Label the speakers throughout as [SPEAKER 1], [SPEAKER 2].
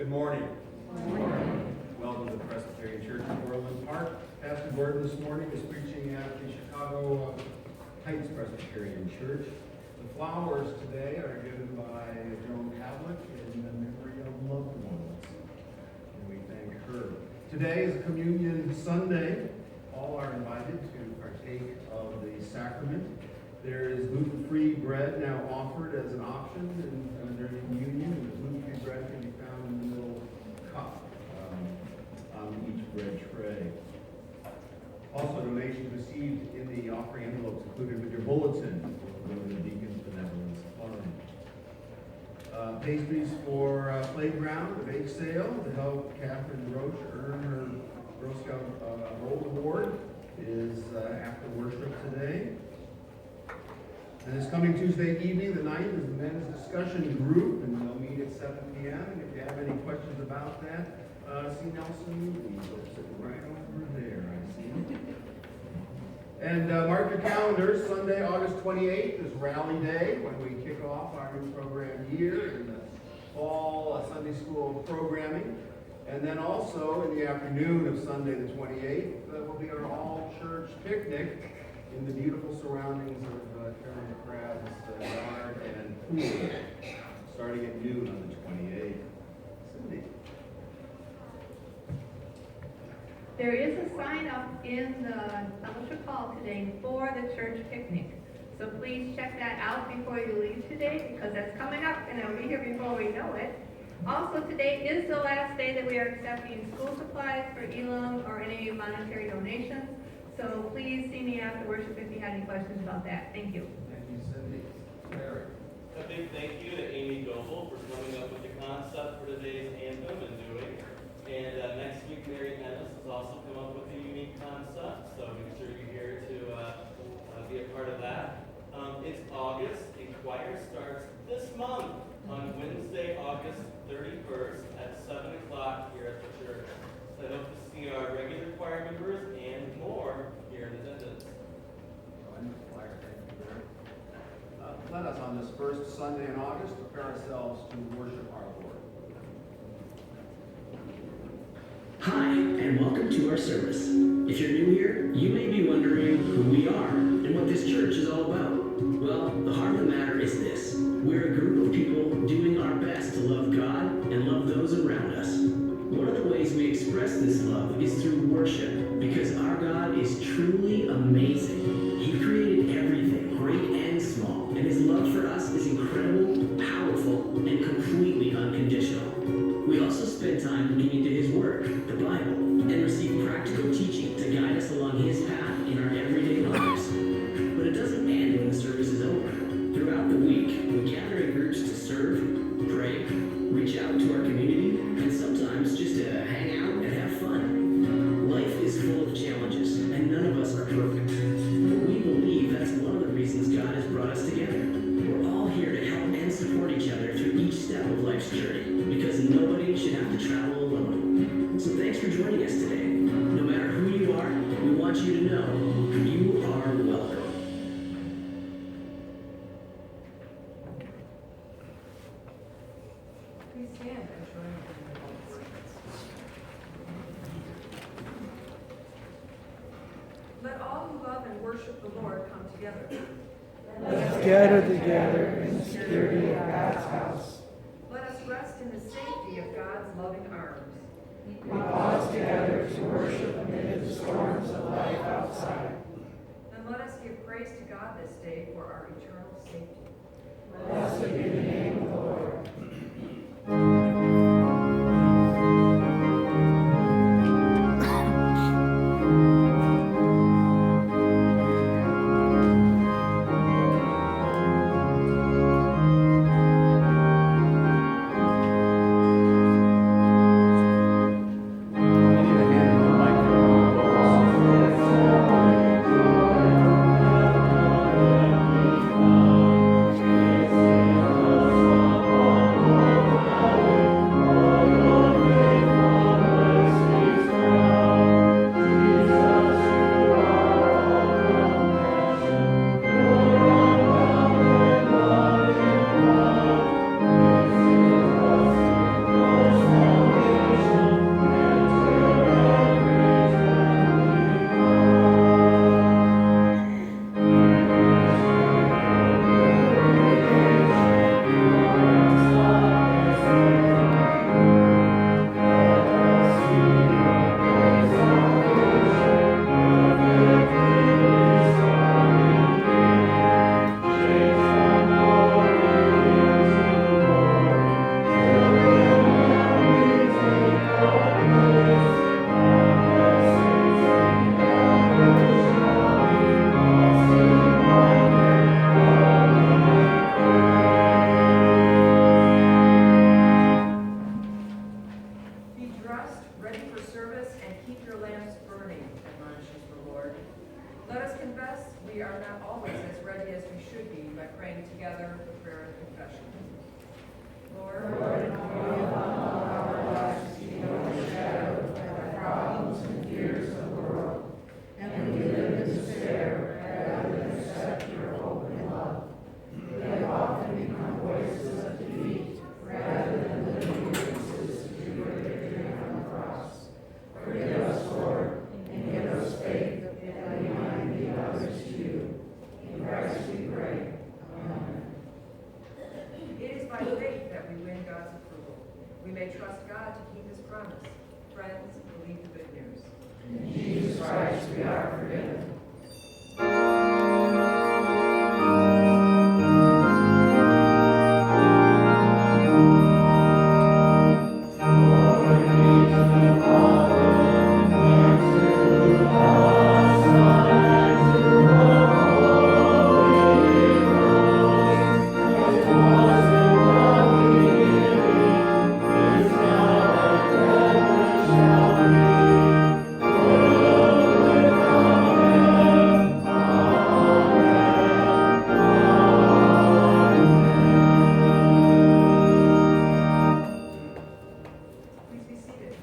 [SPEAKER 1] Good morning. Good morning. Welcome to the Presbyterian Church in Orland Park. Pastor Gordon this morning is preaching at the Chicago Heights Presbyterian Church. The flowers today are given by Joan Havlick in the memory of loved ones, and we thank her. Today is Communion Sunday. All are invited to partake of the sacrament. There is gluten-free bread now offered as an option during communion, and the gluten-free bread can be found in the middle cup on each bread tray. Also, donations received in the offering envelopes included with your bulletin will go to the Deacon's Benevolence Fund. Pastries for Playground, the bake sale to help Catherine Roche earn her Girl Scout Gold Award is after worship today. And this coming Tuesday evening, the 9th, is the men's discussion group, and they'll meet at 7 p.m. And if you have any questions about that, see Nelson Moody. He's sitting right over there, I see. And mark your calendars. Sunday, August 28th is Rally Day, when we kick off our new program year in the fall Sunday school programming. And then also in the afternoon of Sunday the 28th, will be our all-church picnic in the beautiful surroundings of Karen McCrabb's yard and pool, starting at noon on the 28th. Cindy.
[SPEAKER 2] There is a sign up in the fellowship hall today for the church picnic. So please check that out before you leave today, because that's coming up and it'll be here before we know it. Also, today is the last day that we are accepting school supplies for Elam or any monetary donations. So please see me after worship if you have any questions about that. Thank you.
[SPEAKER 1] Thank you, Cindy. Larry.
[SPEAKER 3] A big thank you to Amy Goebel for coming up with the concept for today's anthem and doing. And next week, Mary Ennis has also come up with a unique concept, so make sure you're here to be a part of that. It's August, and choir starts this month on Wednesday, August 31st at 7 o'clock here at the church. So I hope to see our regular choir members and more here in attendance.
[SPEAKER 1] Let us, on this first Sunday in August, prepare ourselves to worship our Lord.
[SPEAKER 4] Hi, and welcome to our service. If you're new here, you may be wondering who we are and what this church is all about. Well, the heart of the matter is this. We're a group of people doing our best to love God and love those around us. One of the ways we express this love is through worship, because our God is truly amazing. He created everything, great and small, and His love for us is incredible, powerful, and completely unconditional. We also spend time looking into His Word, the Bible, and receive practical teaching to guide us along His path in our everyday lives. But it doesn't end when the service is over. Throughout the week, we gather in groups to serve, pray, reach out to our community, and sometimes just to hang out and have fun. Life is full of challenges, and none of us are perfect. But we believe that's one of the reasons God has brought us together. We're all here to help and support each other through each step of life's journey, because nobody should have to travel alone. So thanks for joining us today. No matter who you are, we want you to know you are welcome.
[SPEAKER 5] Please stand and join me in the voice. Let all who love and worship the Lord come together.
[SPEAKER 6] Let's gather together in the security of God's house.
[SPEAKER 5] Let us rest in the safety of God's loving arms.
[SPEAKER 6] We pause together to worship amid the storms of life outside.
[SPEAKER 5] And let us give praise to God this day for our eternal safety.
[SPEAKER 6] Blessed be the name of the Lord.
[SPEAKER 7] Thank you.
[SPEAKER 5] by faith that we win God's approval. We may trust God to keep his promise. Friends, believe the good news.
[SPEAKER 6] In Jesus Christ we are forgiven.
[SPEAKER 5] Please be seated.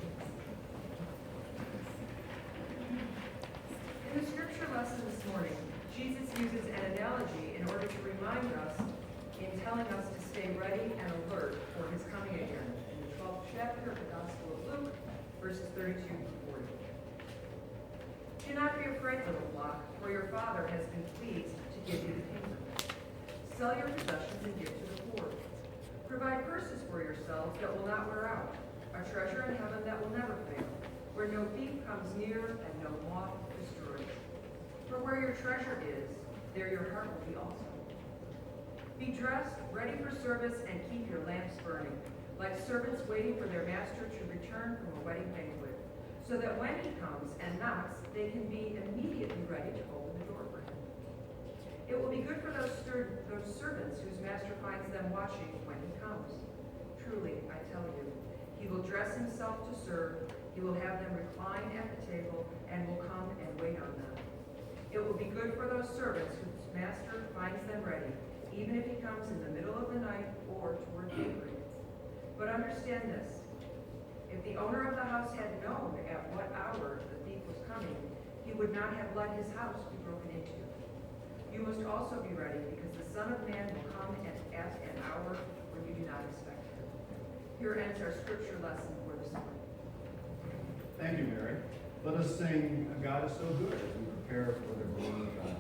[SPEAKER 5] In the scripture lesson this morning, Jesus uses an analogy in order to remind us in telling us to stay ready and alert for his coming again in the 12th chapter of the Gospel of Luke, verses 32 to 40. Do not be afraid, little flock, for your Father has been pleased to give you the kingdom. Sell your possessions and give to the poor. Provide purses for yourselves that will not wear out, a treasure in heaven that will never fail, where no thief comes near and no moth destroys. For where your treasure is, there your heart will be also. Be dressed, ready for service, and keep your lamps burning, like servants waiting for their master to return from a wedding banquet, so that when he comes and knocks, they can be immediately ready to open the door for him. It will be good for those servants whose master finds them watching when he comes. Truly, I tell you, he will dress himself to serve, he will have them recline at the table, and will come and wait on them. It will be good for those servants whose master finds them ready, even if he comes in the middle of the night or toward daybreak. But understand this, if the owner of the house had known at what hour the thief was coming, he would not have let his house be broken into. You must also be ready, because the Son of Man will come at an hour when you do not expect him. Here ends our scripture lesson for this morning.
[SPEAKER 1] Thank you, Mary. Let us sing God is So Good as we prepare for the glory of God.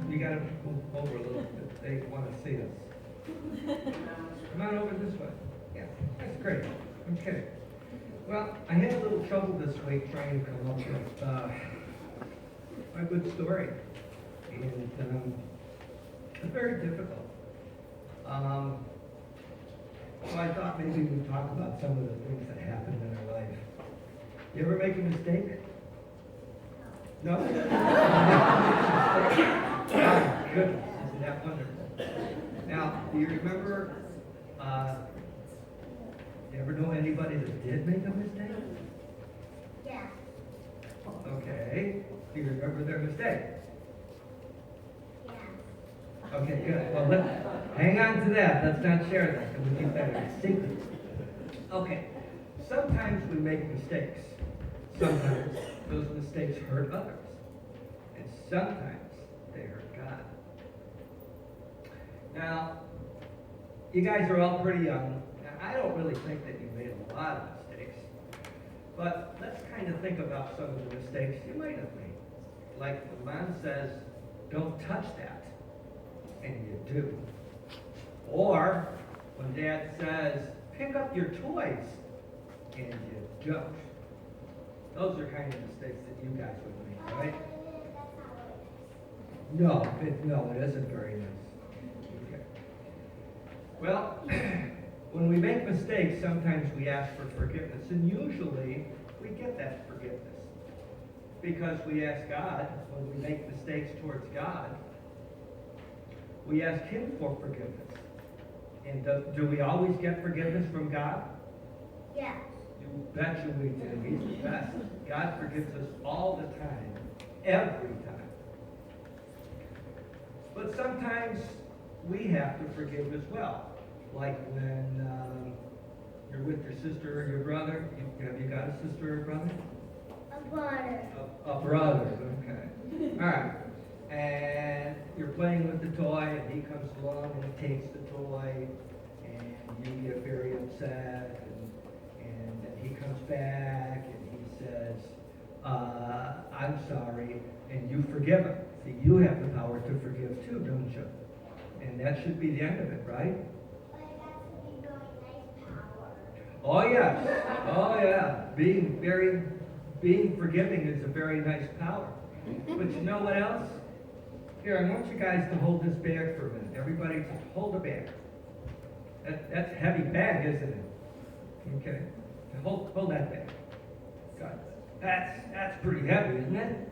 [SPEAKER 7] We gotta move over a little bit, they wanna see us. Come on over this way. Yeah, that's great, okay. Well, I had a little trouble this week trying to come up with, a good story. And, it's very difficult. So I thought maybe we'd talk about some of the things that happened in our life. You ever make a mistake? No? Ah, goodness, isn't that wonderful? Now, do you remember, you ever know anybody that did make a mistake?
[SPEAKER 8] Yeah.
[SPEAKER 7] Okay, do you remember their mistake?
[SPEAKER 8] Yeah.
[SPEAKER 7] Okay, good. Well, hang on to that. Let's not share that, because we keep that a secret. Okay, sometimes we make mistakes. Sometimes those mistakes hurt others. And sometimes they hurt God. Now, you guys are all pretty young. Now, I don't really think that you made a lot of mistakes. But let's kind of think about some of the mistakes you might have made. Like when Mom says, don't touch that, and you do. Or when Dad says, pick up your toys, and you don't. Those are kind of mistakes that you guys would make, right? No, it isn't very nice. Okay. Well, when we make mistakes, sometimes we ask for forgiveness, and usually we get that forgiveness. Because we ask God, when we make mistakes towards God, we ask Him for forgiveness. And do we always get forgiveness from God?
[SPEAKER 8] Yeah.
[SPEAKER 7] You betcha we do. He's the best. God forgives us all the time, every time. But sometimes we have to forgive as well. Like when you're with your sister or your brother. Have you got a sister or a brother?
[SPEAKER 8] A brother.
[SPEAKER 7] A brother, okay. All right. And you're playing with the toy, and he comes along and he takes the toy, and you get very upset, and then he comes back and he says, I'm sorry, and you forgive him. See, you have the power to forgive too, don't you? And that should be the end of it, right?
[SPEAKER 8] But it has to be really nice power.
[SPEAKER 7] Oh yes, oh yeah. Being forgiving is a very nice power. But you know what else? Here, I want you guys to hold this bag for a minute. Everybody, just hold the bag. That's a heavy bag, isn't it? Okay. Hold that bag. Good. That's pretty heavy, isn't it?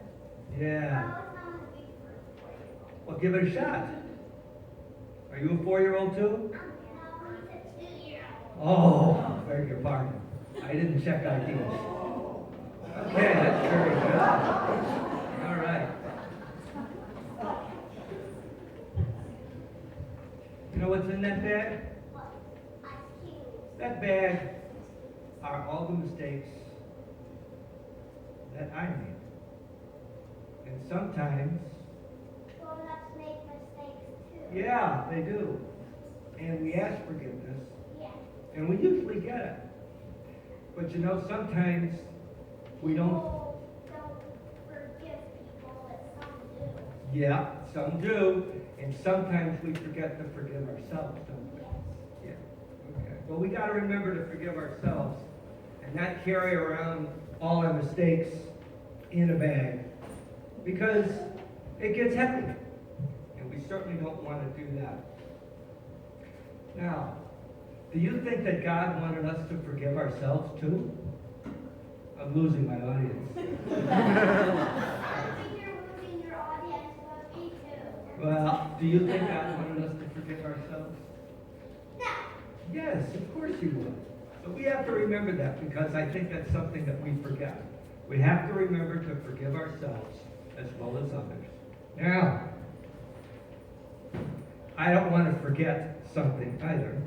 [SPEAKER 7] Yeah.
[SPEAKER 8] Oh, it's not a big first.
[SPEAKER 7] Well, give it a shot. Are you a 4-year-old too?
[SPEAKER 8] No, he's a 2-year-old.
[SPEAKER 7] Oh, beg your pardon. I didn't check IDs. Okay, that's very good. All right. You know what's in that bag?
[SPEAKER 8] What? Ice cubes.
[SPEAKER 7] That bag are all the mistakes that I made. And sometimes,
[SPEAKER 8] Grown-ups make mistakes too.
[SPEAKER 7] yeah, they do. And we ask forgiveness,
[SPEAKER 8] Yeah.
[SPEAKER 7] and we usually get it. But you know, sometimes we don't.
[SPEAKER 8] People don't forgive people, but some do.
[SPEAKER 7] Yeah, some do. And sometimes we forget to forgive ourselves, don't we?
[SPEAKER 8] Yes.
[SPEAKER 7] Yeah. Okay. Well, we got to remember to forgive ourselves and not carry around all our mistakes in a bag, because it gets heavy, and we certainly don't want to do that. Now, do you think that God wanted us to forgive ourselves too? I'm losing my audience.
[SPEAKER 8] I think you're losing your audience, but me too.
[SPEAKER 7] Well, do you think God wanted us to forgive ourselves?
[SPEAKER 8] No.
[SPEAKER 7] Yes, of course He would. So we have to remember that, because I think that's something that we forget. We have to remember to forgive ourselves as well as others. Now, I don't want to forget something either.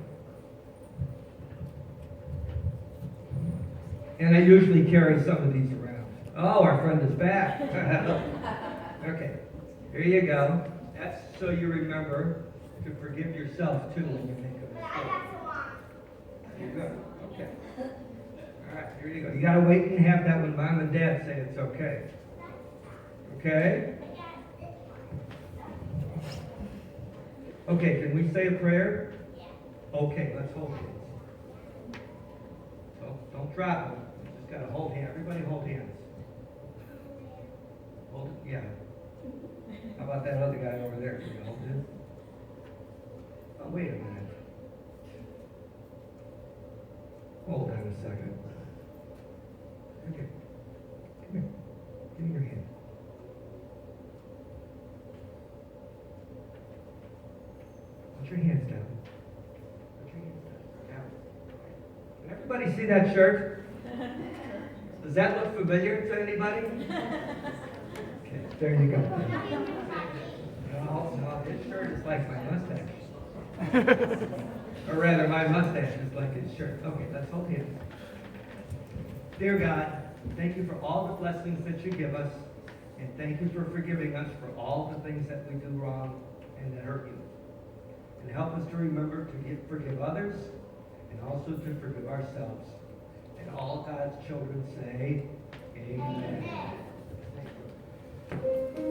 [SPEAKER 7] And I usually carry some of these around. Oh, our friend is back. Okay, here you go. That's so you remember to forgive yourself too when you make a
[SPEAKER 8] But I
[SPEAKER 7] mistake.
[SPEAKER 8] got some on.
[SPEAKER 7] You're good. Okay. All right, here you go. You gotta wait and have that when Mom and Dad say it's okay. Okay?
[SPEAKER 8] I got this one.
[SPEAKER 7] Okay, can we say a prayer?
[SPEAKER 8] Yeah.
[SPEAKER 7] Okay, let's hold hands. So don't drop them. You just gotta hold hands. Everybody hold hands. Hold it, yeah. How about that other guy over there? Can you hold him? Oh, wait a minute. Hold on a second. Okay. Come here. Give me your hand. Put your hands down. Put your hands down. Down. Can everybody see that shirt? Does that look familiar to anybody? Okay, there you go. No, his shirt is like my mustache. Or rather, my mustache is like his shirt. Okay, let's hold hands. Dear God, thank you for all the blessings that you give us, and thank you for forgiving us for all the things that we do wrong and that hurt you. And help us to remember to forgive others, and also to forgive ourselves. And all God's children say, Amen. Thank you.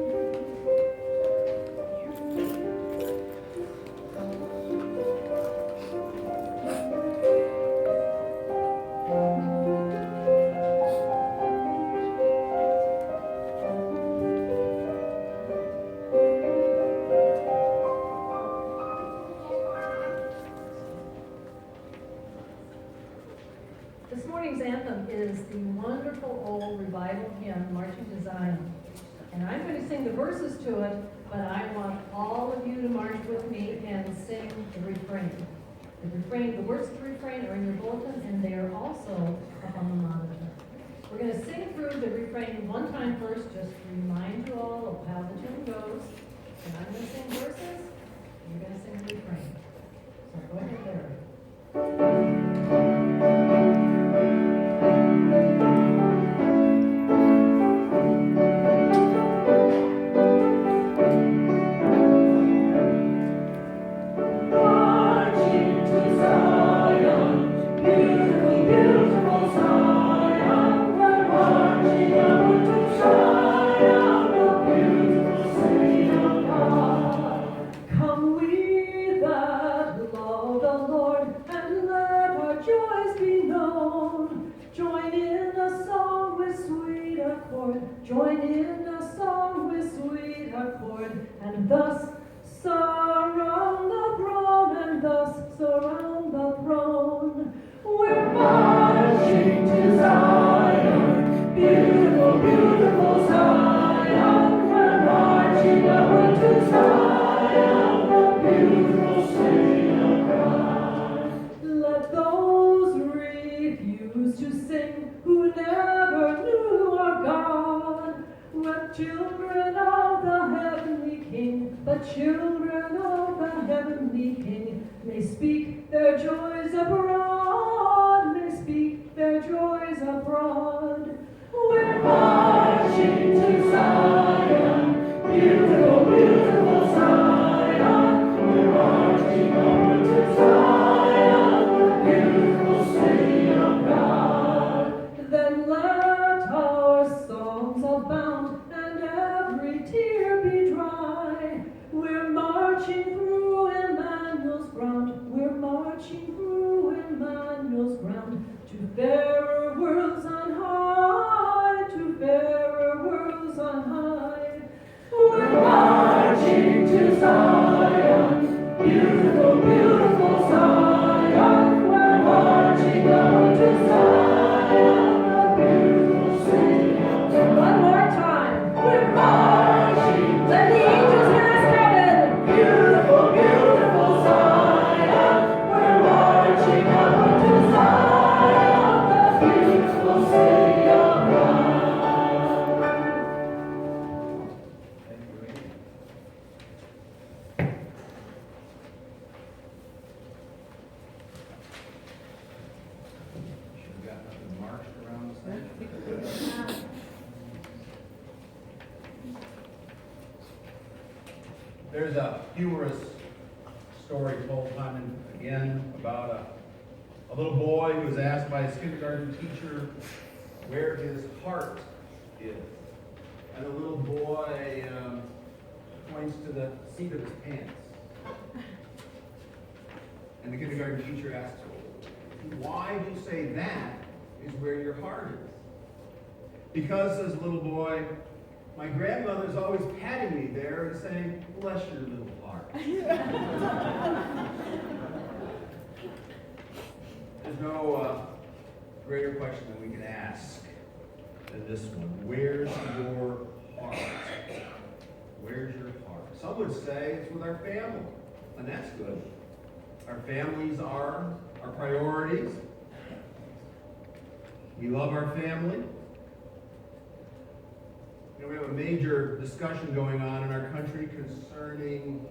[SPEAKER 9] This morning's anthem is the wonderful old revival hymn, Marching to Zion. And I'm going to sing the verses to it, but I want all of you to march with me and sing the refrain. The words of the refrain are in your bulletin, and they are also up on the monitor. We're going to sing through the refrain one time first, just to remind you all of how the tune goes. And I'm gonna sing verses, and you're gonna sing the refrain. So go ahead, Larry.
[SPEAKER 6] Marching to Zion, beautiful, beautiful Zion. We're marching upward to Zion, the beautiful city of God. Come we that love the Lord, and let our joys be known. Join in a song with sweet accord. Join in a song with sweet accord, and thus surround the throne, and thus surround the throne. We're marching to Zion, beautiful, beautiful Zion. We're marching upward to Zion, the beautiful city of God. Let those refuse to sing who never knew our God. We're children of the heavenly King, but children of the heavenly King may speak their joys abroad, may speak their joys abroad. We're marching to Zion, beautiful, beautiful Zion. We're marching upward to Zion, the beautiful city of God. Then let our songs abound and every tear be dry. We're marching through Emmanuel's ground. We're marching through Emmanuel's ground to fairer worlds on high, to fairer worlds on high. We're marching to Zion, beautiful, beautiful Zion. We're marching on to Zion, the beautiful city of God. One more time. We're marching. Let the angels hear us coming. Beautiful, beautiful Zion. We're marching upward to Zion, the beautiful city of God.
[SPEAKER 1] Thank you, Amy. Should have got nothing marched around the stage. There's a humorous story told time and again about a little boy who was asked by his kindergarten teacher where his heart is. And the little boy points to the seat of his pants. And the kindergarten teacher asks, why do you say that is where your heart is? Because, says the little boy, my grandmother's always patting me there and saying, bless your little heart. There's no greater question that we can ask than this one. Where's your heart? Where's your heart? Some would say it's with our family, and that's good. Our families are our priorities. We love our family. You know, we have a major discussion going on in our country concerning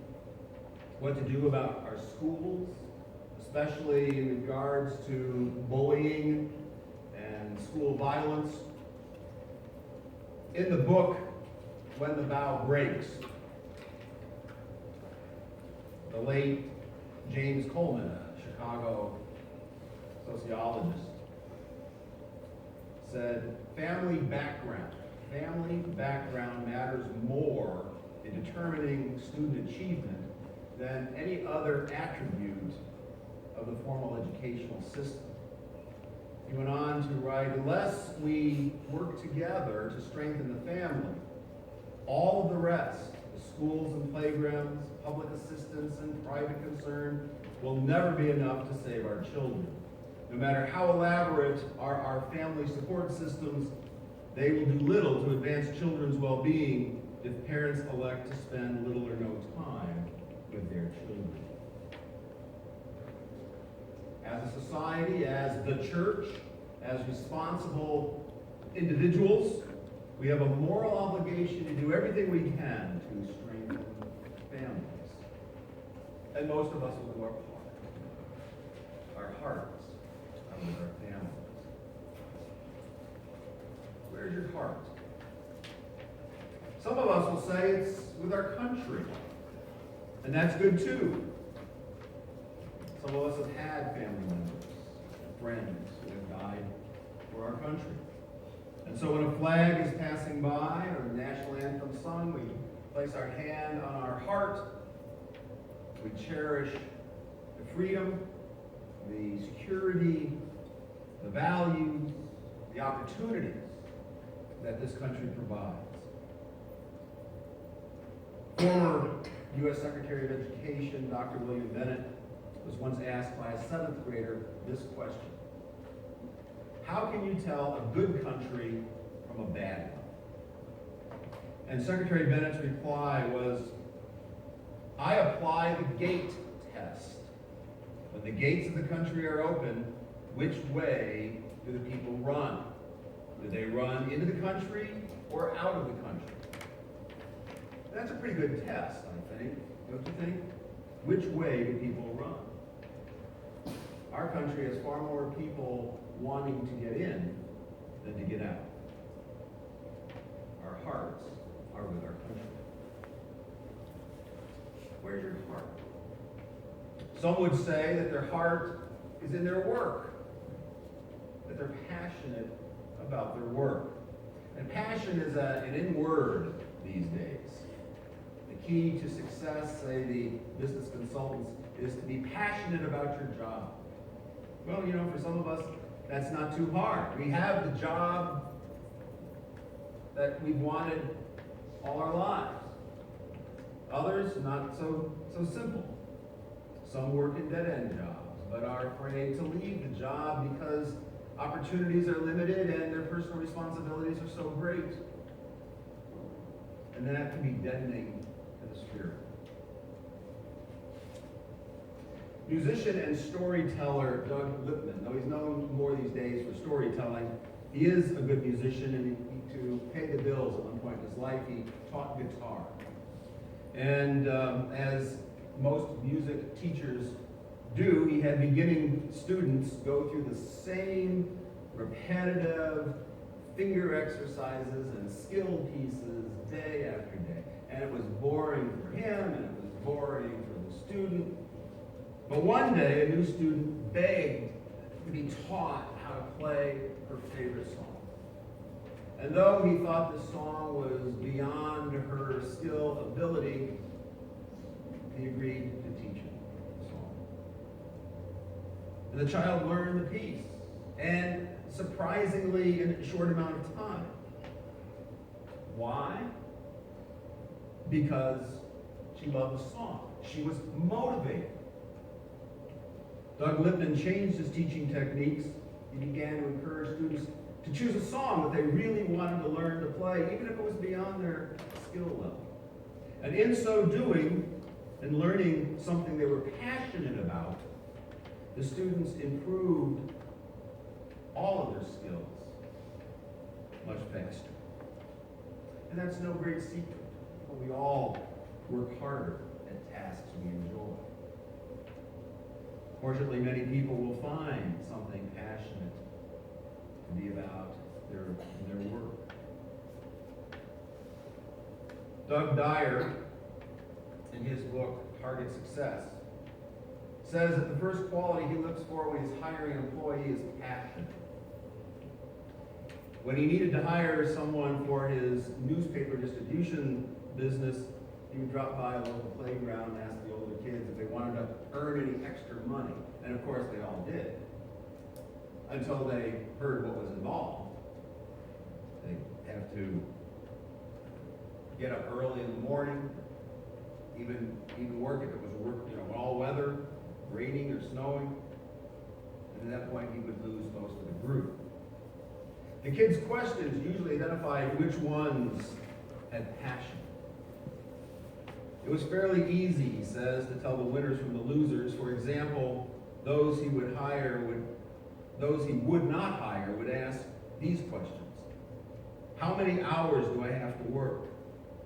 [SPEAKER 1] what to do about our schools, especially in regards to bullying and school violence. In the book, When the Bough Breaks, the late James Coleman, a Chicago sociologist, said family background matters more in determining student achievement than any other attribute of the formal educational system. He went on to write, unless we work together to strengthen the family, all of the rest, the schools and playgrounds, public assistance and private concern, will never be enough to save our children. No matter how elaborate are our family support systems, they will do little to advance children's well-being if parents elect to spend little or no time with their children. As a society, as the church, as responsible individuals, we have a moral obligation to do everything we can to strengthen And most of us will do our hearts are with our families. Where's your heart? Some of us will say it's with our country, and that's good too. Some of us have had family members and friends who have died for our country. And so when a flag is passing by or the national anthem sung, we place our hand on our heart. We cherish the freedom, the security, the values, the opportunities that this country provides. Former U.S. Secretary of Education, Dr. William Bennett, was once asked by a 7th grader this question: how can you tell a good country from a bad one? And Secretary Bennett's reply was, I apply the gate test. When the gates of the country are open, which way do the people run? Do they run into the country or out of the country? That's a pretty good test, I think, don't you think? Which way do people run? Our country has far more people wanting to get in than to get out. Our hearts are with our country. Where's your heart? Some would say that their heart is in their work, that they're passionate about their work. And passion is an in word these days. The key to success, say the business consultants, is to be passionate about your job. Well, you know, for some of us, that's not too hard. We have the job that we've wanted all our lives. Others, not so simple. Some work in dead-end jobs, but are afraid to leave the job because opportunities are limited and their personal responsibilities are so great. And that can be deadening to the spirit. Musician and storyteller Doug Lipman, though he's known more these days for storytelling, he is a good musician, and to pay the bills at one point in his life, he taught guitar. And as most music teachers do, he had beginning students go through the same repetitive finger exercises and skill pieces day after day. And it was boring for him, and it was boring for the student. But one day, a new student begged to be taught how to play her favorite song. And though he thought the song was beyond her skill ability, he agreed to teach her the song. And the child learned the piece, and surprisingly in a short amount of time. Why? Because she loved the song. She was motivated. Doug Lipman changed his teaching techniques. He began to encourage students to choose a song that they really wanted to learn to play, even if it was beyond their skill level. And in so doing, and learning something they were passionate about, the students improved all of their skills much faster. And that's no great secret. We all work harder at tasks we enjoy. Fortunately, many people will find something passionate to be about their work. Doug Dyer, in his book, Target Success, says that the first quality he looks for when he's hiring an employee is passion. When he needed to hire someone for his newspaper distribution business, he would drop by a local playground and ask the older kids if they wanted to earn any extra money. And of course they all did, until they heard what was involved. They have to get up early in the morning, even work if it was work, all weather, raining or snowing. And at that point he would lose most of the group. The kids' questions usually identified which ones had passion. It was fairly easy, he says, to tell the winners from the losers. For example, those he would not hire would ask these questions. How many hours do I have to work?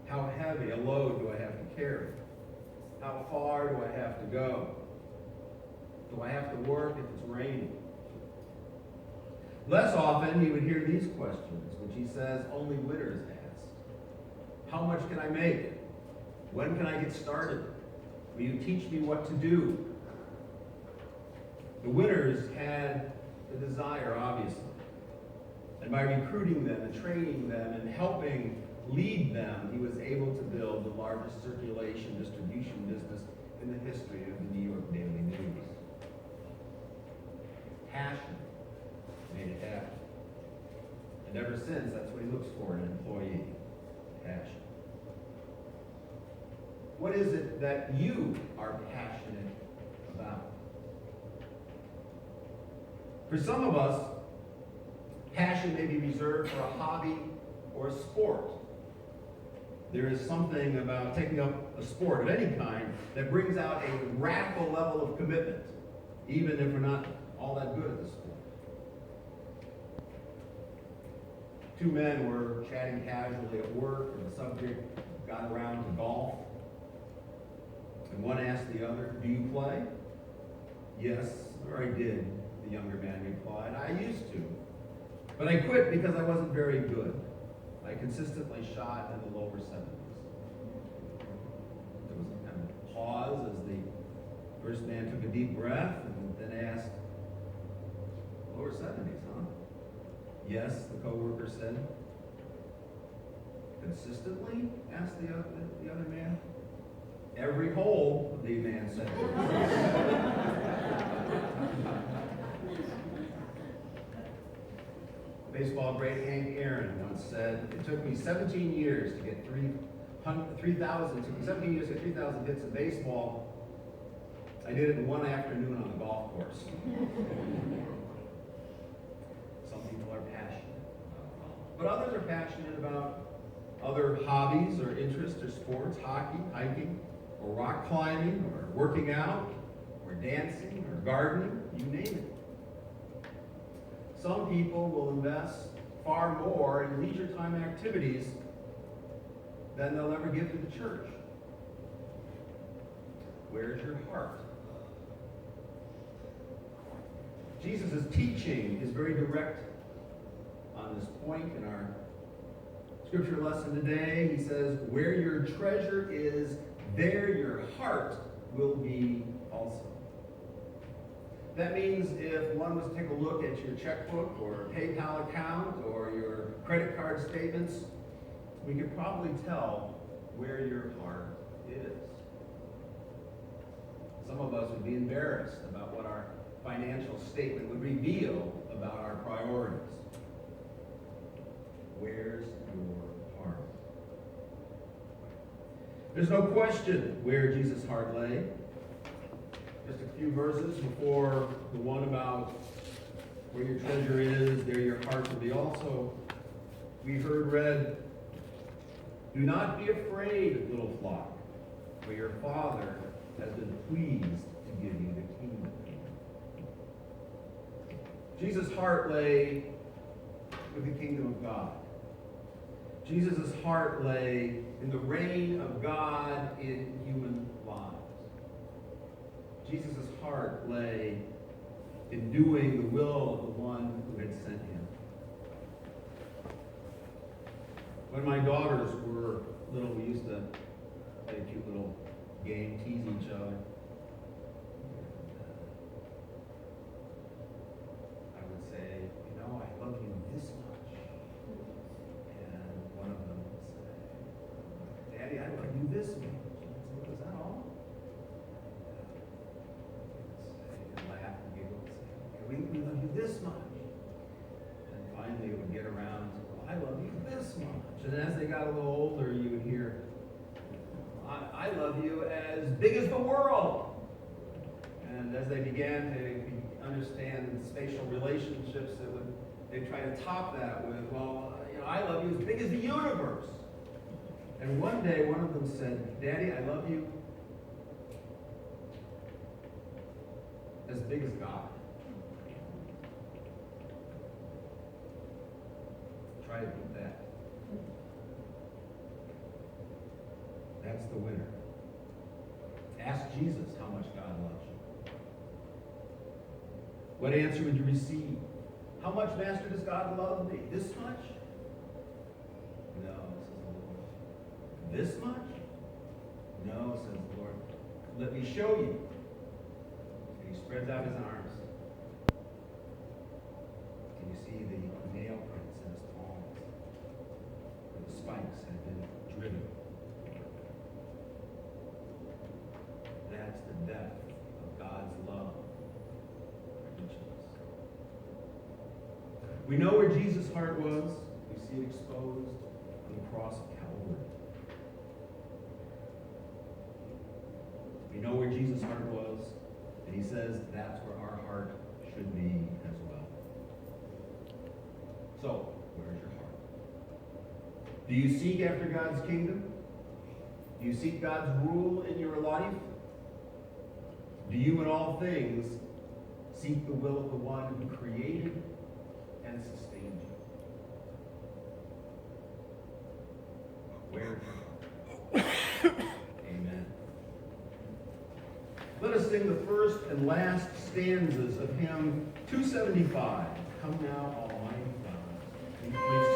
[SPEAKER 1] How heavy a load do I have to carry? How far do I have to go? Do I have to work if it's raining? Less often, he would hear these questions, which he says only winners ask. How much can I make? When can I get started? Will you teach me what to do? The winners had the desire, obviously. And by recruiting them and training them and helping lead them, he was able to build the largest circulation distribution business in the history of the New York Daily News. Passion made it happen. And ever since, that's what he looks for in an employee. Passion. What is it that you are passionate about? For some of us, passion may be reserved for a hobby or a sport. There is something about taking up a sport of any kind that brings out a radical level of commitment, even if we're not all that good at the sport. Two men were chatting casually at work, and the subject got around to golf. And one asked the other, "Do you play?" "Yes, or I did," the younger man replied. "I used to. But I quit because I wasn't very good. I consistently shot in the lower 70s. There was a kind of pause as the first man took a deep breath and then asked, "Lower 70s, huh?" "Yes," the coworker said. "Consistently?" asked the other man. "Every hole," the man said. Baseball great Hank Aaron once said, "It took me 17 years to get 3,000 hits in baseball. I did it in one afternoon on the golf course." Some people are passionate about golf, but others are passionate about other hobbies or interests or sports, hockey, hiking, or rock climbing, or working out, or dancing, or gardening, you name it. Some people will invest far more in leisure time activities than they'll ever give to the church. Where's your heart? Jesus' teaching is very direct on this point in our scripture lesson today. He says, "Where your treasure is, there your heart will be also." That means if one was to take a look at your checkbook or PayPal account or your credit card statements, we could probably tell where your heart is. Some of us would be embarrassed about what our financial statement would reveal about our priorities. Where's your heart? There's no question where Jesus' heart lay. Just a few verses before the one about where your treasure is, there your heart will be also. We heard read, "Do not be afraid, little flock, for your Father has been pleased to give you the kingdom." Jesus' heart lay with the kingdom of God. Jesus' heart lay in the reign of God in human lives. Jesus' heart lay in doing the will of the one who had sent him. When my daughters were little, we used to play a cute little game, tease each other. I would say, "I love you this much." And one of them would say, "Daddy, I love you this much." And I'd say, "Was that all?" And laugh and giggle and say, "We love you this much." And finally it would get around to, "Well, I love you this much." And as they got a little older, you would hear, I love you as big as the world." And as they began to understand spatial relationships, they'd try to top that with, "Well, I love you as big as the universe." And one day, one of them said, "Daddy, I love you as big as God." Try to beat that. That's the winner. Jesus how much God loves you? What answer would you receive? How much, Master, does God love me? This much? No, says the Lord. This much? No, says the Lord. Let me show you. And he spreads out his arms. And you see the nail prints in his palms, where the spikes had been driven. That's the depth of God's love for each of us. We know where Jesus' heart was. We see it exposed on the cross of Calvary. We know where Jesus' heart was, and he says that's where our heart should be as well. So, where's your heart? Do you seek after God's kingdom? Do you seek God's rule in your life? Do you in all things seek the will of the one who created and sustained you? Where's your heart? Amen. Let us sing the first and last stanzas of hymn 275. Come now, Almighty God. Will you please